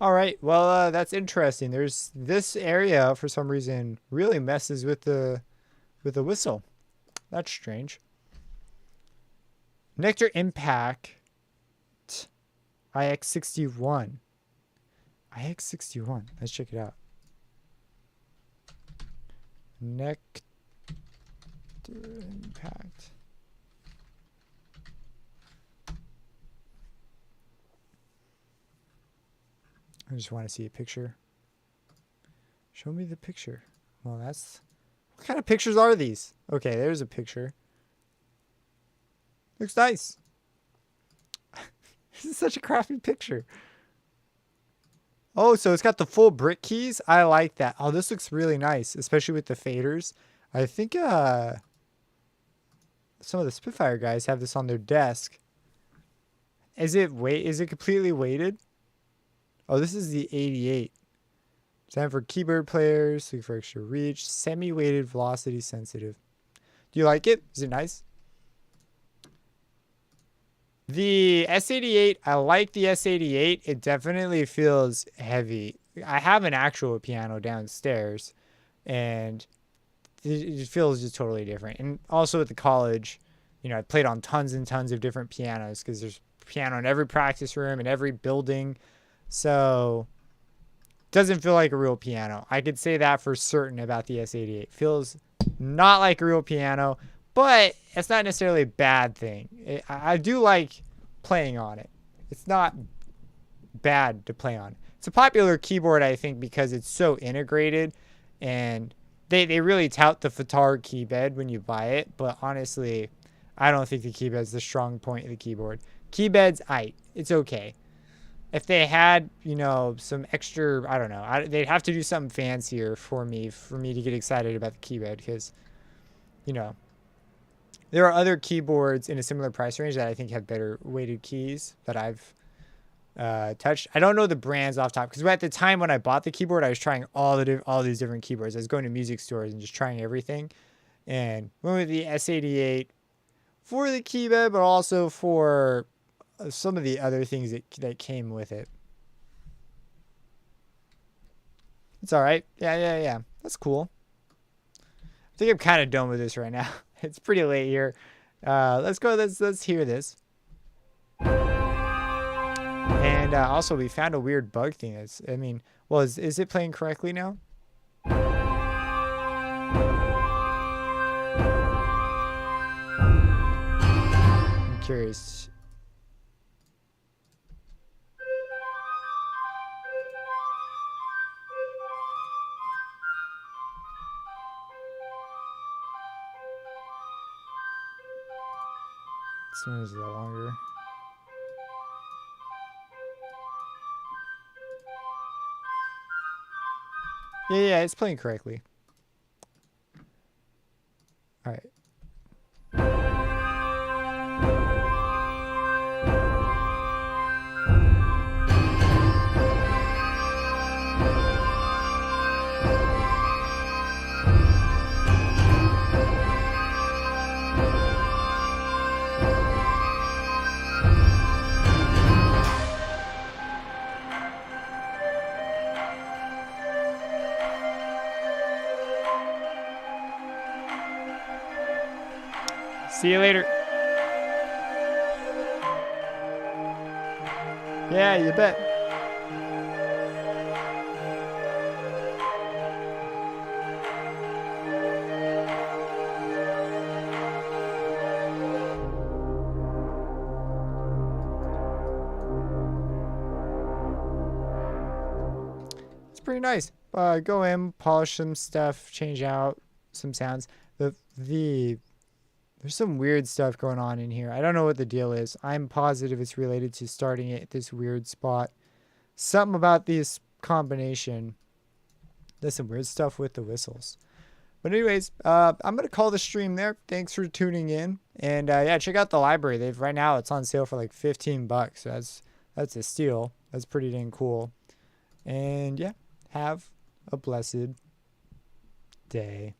All right, well, that's interesting. There's this area for some reason really messes with the whistle. That's strange. Nectar Impact IX61. IX61. Let's check it out. Nectar impact. I just want to see a picture. Show me the picture. Well, that's... What kind of pictures are these? Okay, there's a picture. Looks nice. This is such a crappy picture. Oh, so it's got the full brick keys. I like that. Oh, this looks really nice, especially with the faders. I think some of the Spitfire guys have this on their desk. Is it completely weighted? Oh, this is the 88. Designed for keyboard players, looking for extra reach, semi-weighted, velocity sensitive. Do you like it? Is it nice? The S88, I like the S88. It definitely feels heavy. I have an actual piano downstairs, and it feels just totally different. And also at the college, you know, I played on tons and tons of different pianos because there's piano in every practice room and every building. So it doesn't feel like a real piano. I could say that for certain about the S88. Feels not like a real piano, but it's not necessarily a bad thing. I do like playing on it. It's not bad to play on. It's a popular keyboard, I think, because it's so integrated, and they really tout the Fatar keybed when you buy it, but honestly, I don't think the keybed's the strong point of the keyboard. Keybed's aight. It's okay. If they had, you know, some extra, I don't know, they'd have to do something fancier for me to get excited about the keybed, because, you know, there are other keyboards in a similar price range that I think have better weighted keys that I've touched. I don't know the brands off top, because at the time when I bought the keyboard, I was trying all these different keyboards. I was going to music stores and just trying everything, and went with the S88 for the keybed, but also for some of the other things that came with it. It's all right. Yeah. That's cool. I think I'm kind of done with this right now. It's pretty late here. Let's go. Let's hear this. And also, we found a weird bug thing. Is it playing correctly now? I'm curious. This one is a little longer. Yeah, it's playing correctly. All right. See you later. Yeah, you bet. It's pretty nice. Go in, polish some stuff, change out some sounds. There's some weird stuff going on in here. I don't know what the deal is. I'm positive it's related to starting it at this weird spot. Something about this combination. There's some weird stuff with the whistles. But anyways, I'm going to call the stream there. Thanks for tuning in. And yeah, check out the library. Right now it's on sale for like $15. So that's a steal. That's pretty dang cool. And yeah, have a blessed day.